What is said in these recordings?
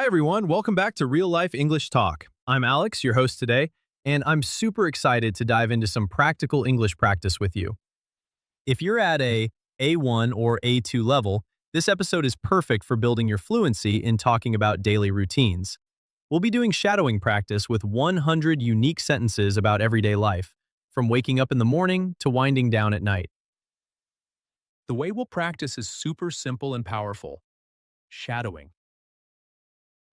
Hi, everyone. Welcome back to Real Life English Talk. I'm Alex, your host today, and I'm super excited to dive into some practical English practice with you. If you're at a A1 or A2 level, this episode is perfect for building your fluency in talking about daily routines. We'll be doing shadowing practice with 100 unique sentences about everyday life, from waking up in the morning to winding down at night. The way we'll practice is super simple and powerful. Shadowing.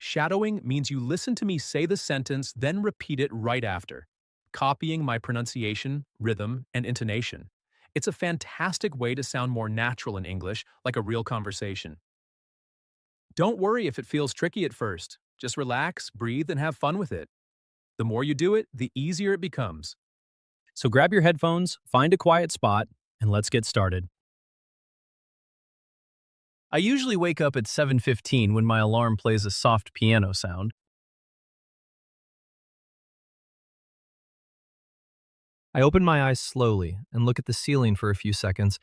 Shadowing means you listen to me say the sentence, then repeat it right after, copying my pronunciation, rhythm, and intonation. It's a fantastic way to sound more natural in English, like a real conversation. Don't worry if it feels tricky at first. Just relax, breathe, and have fun with it. The more you do it, the easier it becomes. So grab your headphones, find a quiet spot, and let's get started. I usually wake up at 7:15 when my alarm plays a soft piano sound. I open my eyes slowly and look at the ceiling for a few seconds.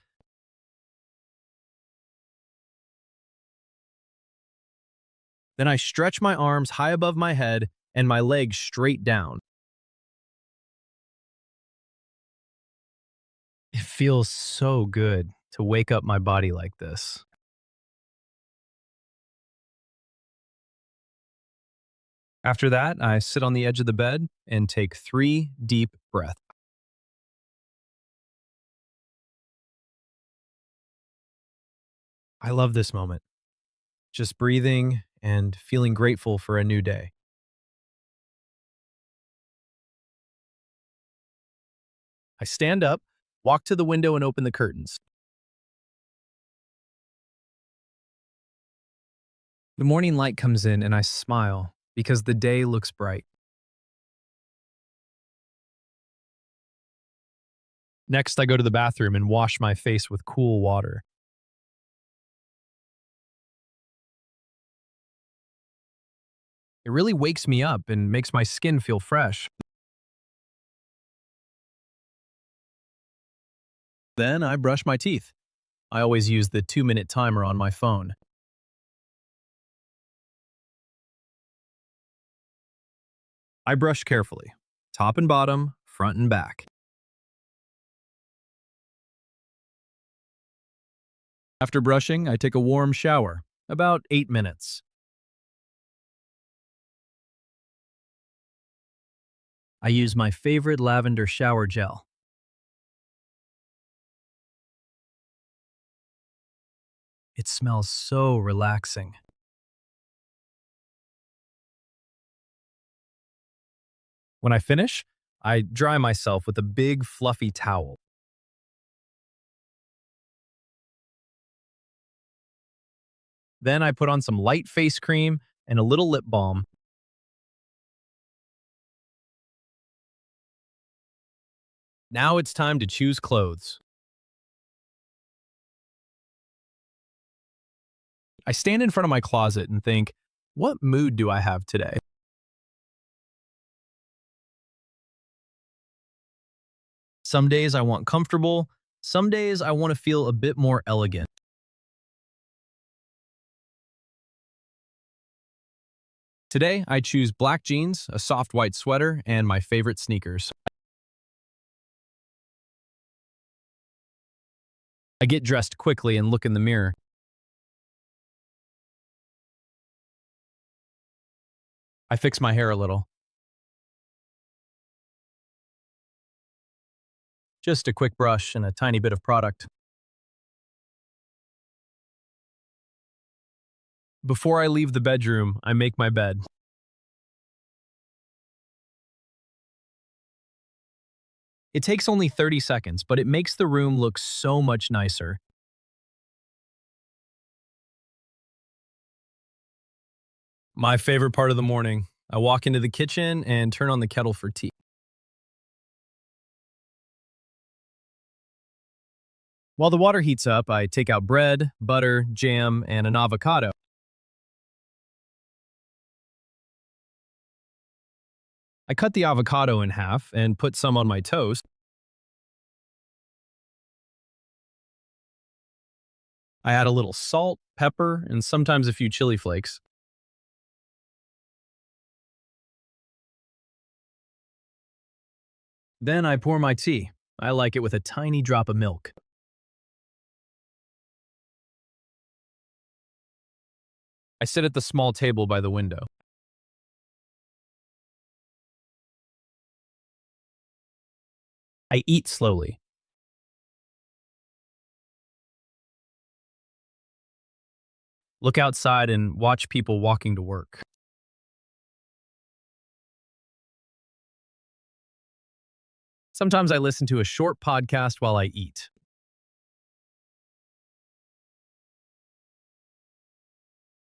Then I stretch my arms high above my head and my legs straight down. It feels so good to wake up my body like this. After that, I sit on the edge of the bed and take 3 deep breaths. I love this moment, just breathing and feeling grateful for a new day. I stand up, walk to the window, and open the curtains. The morning light comes in and I smile because the day looks bright. Next, I go to the bathroom and wash my face with cool water. It really wakes me up and makes my skin feel fresh. Then I brush my teeth. I always use the 2-minute timer on my phone. I brush carefully, top and bottom, front and back. After brushing, I take a warm shower, about 8 minutes. I use my favorite lavender shower gel. It smells so relaxing. When I finish, I dry myself with a big fluffy towel. Then I put on some light face cream and a little lip balm. Now it's time to choose clothes. I stand in front of my closet and think, what mood do I have today? Some days I want comfortable, some days I want to feel a bit more elegant. Today I choose black jeans, a soft white sweater, and my favorite sneakers. I get dressed quickly and look in the mirror. I fix my hair a little. Just a quick brush and a tiny bit of product. Before I leave the bedroom, I make my bed. It takes only 30 seconds, but it makes the room look so much nicer. My favorite part of the morning, I walk into the kitchen and turn on the kettle for tea. While the water heats up, I take out bread, butter, jam, and an avocado. I cut the avocado in half and put some on my toast. I add a little salt, pepper, and sometimes a few chili flakes. Then I pour my tea. I like it with a tiny drop of milk. I sit at the small table by the window. I eat slowly. Look outside and watch people walking to work. Sometimes I listen to a short podcast while I eat.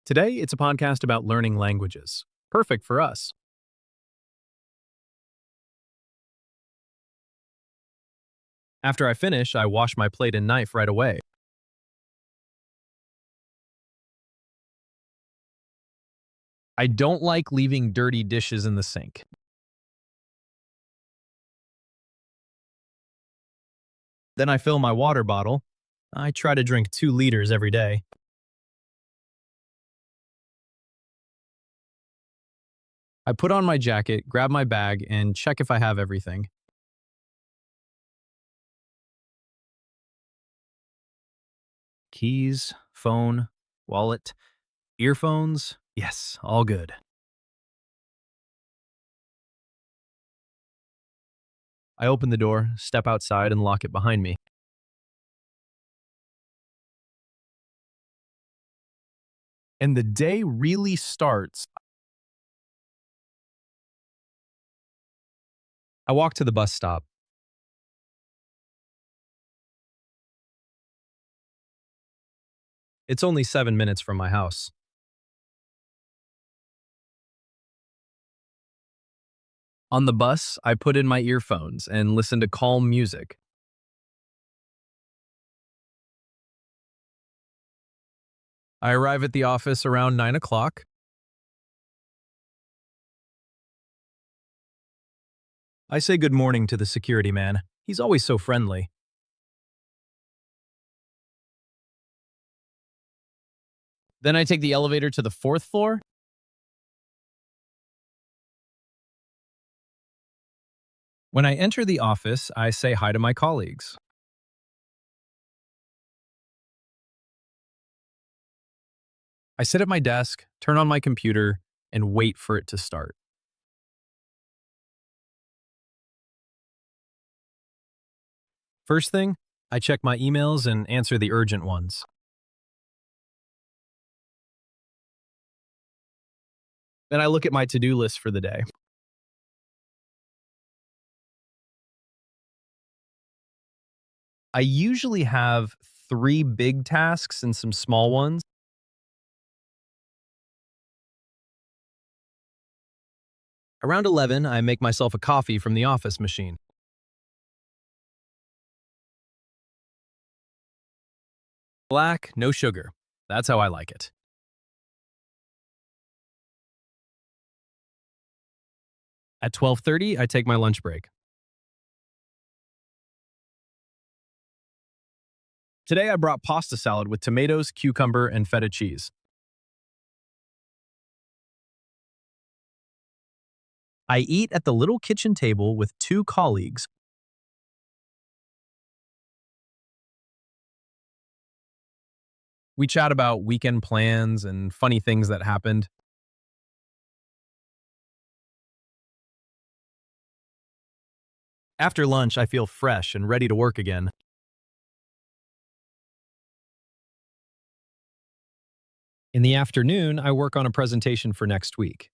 Today, it's a podcast about learning languages. Perfect for us. After I finish, I wash my plate and knife right away. I don't like leaving dirty dishes in the sink. Then I fill my water bottle. I try to drink 2 liters every day. I put on my jacket, grab my bag, and check if I have everything. Keys, phone, wallet, earphones. Yes, all good. I open the door, step outside, and lock it behind me. And the day really starts. I walk to the bus stop. It's only 7 minutes from my house. On the bus, I put in my earphones and listen to calm music. I arrive at the office around 9 o'clock. I say good morning to the security man. He's always so friendly. Then I take the elevator to the 4th floor. When I enter the office, I say hi to my colleagues. I sit at my desk, turn on my computer, and wait for it to start. First thing, I check my emails and answer the urgent ones. Then I look at my to-do list for the day. I usually have 3 big tasks and some small ones. Around 11, I make myself a coffee from the office machine. Black, no sugar. That's how I like it. At 12:30, I take my lunch break. Today I brought pasta salad with tomatoes, cucumber, and feta cheese. I eat at the little kitchen table with 2 colleagues. We chat about weekend plans and funny things that happened. After lunch, I feel fresh and ready to work again. In the afternoon, I work on a presentation for next week.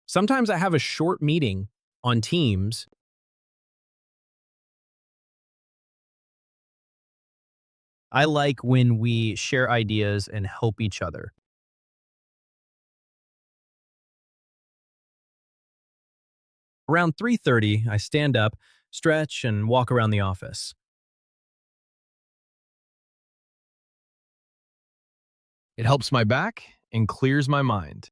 Sometimes I have a short meeting on Teams. I like when we share ideas and help each other. Around 3:30, I stand up, stretch, and walk around the office. It helps my back and clears my mind.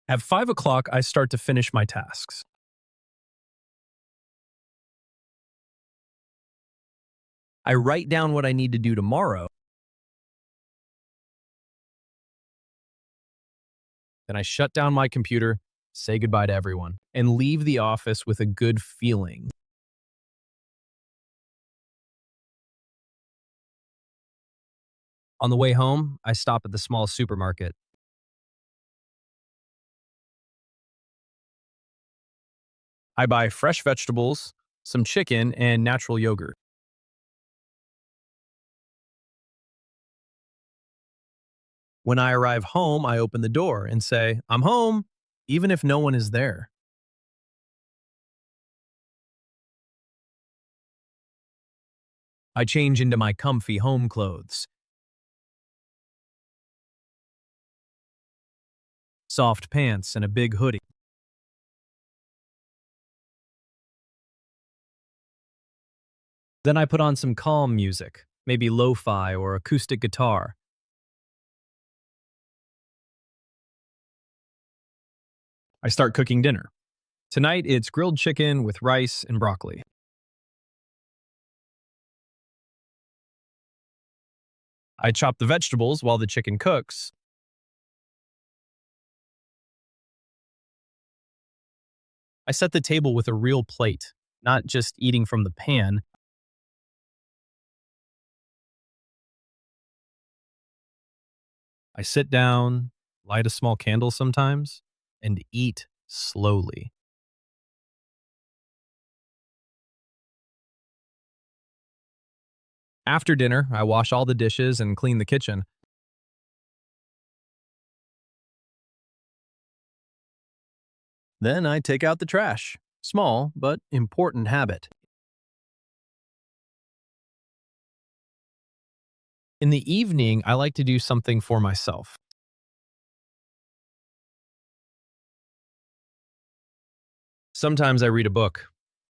At 5 o'clock, I start to finish my tasks. I write down what I need to do tomorrow. Then I shut down my computer, say goodbye to everyone, and leave the office with a good feeling. On the way home, I stop at the small supermarket. I buy fresh vegetables, some chicken, and natural yogurt. When I arrive home, I open the door and say, I'm home, even if no one is there. I change into my comfy home clothes, soft pants, and a big hoodie. Then I put on some calm music, maybe lo-fi or acoustic guitar. I start cooking dinner. Tonight, it's grilled chicken with rice and broccoli. I chop the vegetables while the chicken cooks. I set the table with a real plate, not just eating from the pan. I sit down, light a small candle sometimes, and eat slowly. After dinner, I wash all the dishes and clean the kitchen. Then I take out the trash. Small, but important habit. In the evening, I like to do something for myself. Sometimes I read a book.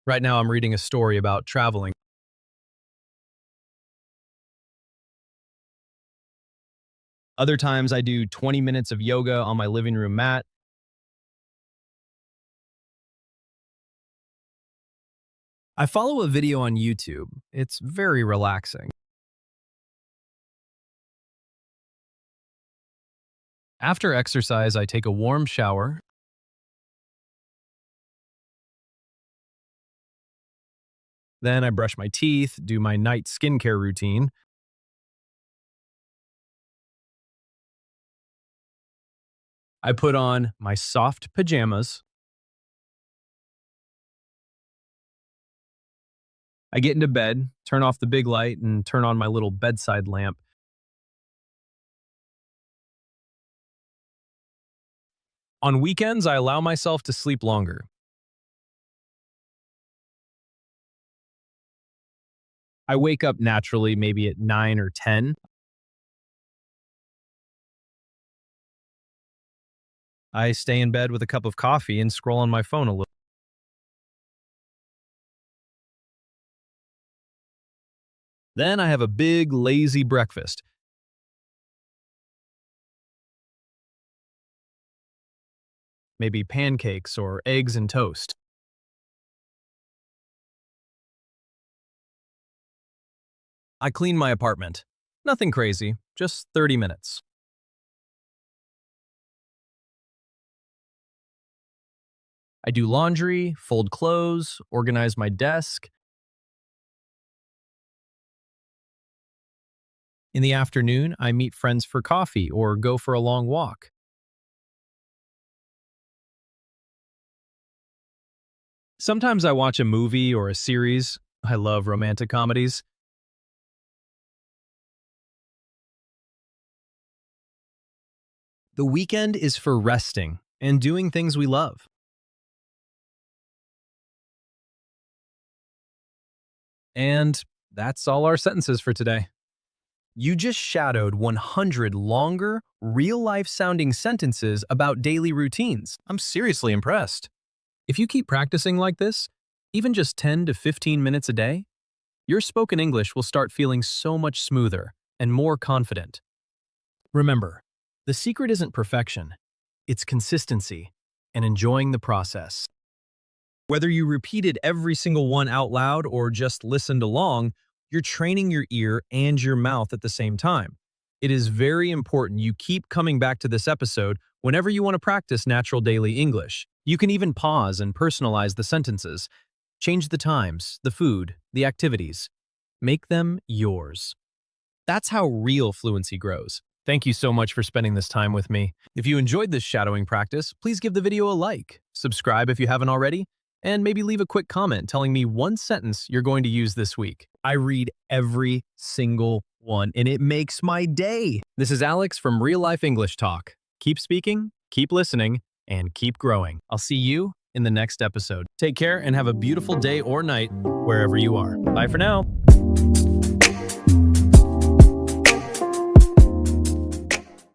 Right now, I'm reading a story about traveling. Other times, I do 20 minutes of yoga on my living room mat. I follow a video on YouTube. It's very relaxing. After exercise, I take a warm shower. Then I brush my teeth, do my night skincare routine. I put on my soft pajamas. I get into bed, turn off the big light, and turn on my little bedside lamp. On weekends, I allow myself to sleep longer. I wake up naturally, maybe at 9 or 10. I stay in bed with a cup of coffee and scroll on my phone a little. Then I have a big, lazy breakfast. Maybe pancakes or eggs and toast. I clean my apartment. Nothing crazy, just 30 minutes. I do laundry, fold clothes, organize my desk. In the afternoon, I meet friends for coffee or go for a long walk. Sometimes I watch a movie or a series. I love romantic comedies. The weekend is for resting and doing things we love. And that's all our sentences for today. You just shadowed 100 longer, real-life sounding sentences about daily routines. I'm seriously impressed. If you keep practicing like this, even just 10 to 15 minutes a day, your spoken English will start feeling so much smoother and more confident. Remember, the secret isn't perfection, it's consistency and enjoying the process. Whether you repeated every single one out loud or just listened along, you're training your ear and your mouth at the same time. It is very important you keep coming back to this episode whenever you want to practice natural daily English. You can even pause and personalize the sentences. Change the times, the food, the activities. Make them yours. That's how real fluency grows. Thank you so much for spending this time with me. If you enjoyed this shadowing practice, please give the video a like, subscribe if you haven't already, and maybe leave a quick comment telling me one sentence you're going to use this week. I read every single one, and it makes my day. This is Alex from Real Life English Talk. Keep speaking, keep listening, and keep growing. I'll see you in the next episode. Take care and have a beautiful day or night wherever you are. Bye for now.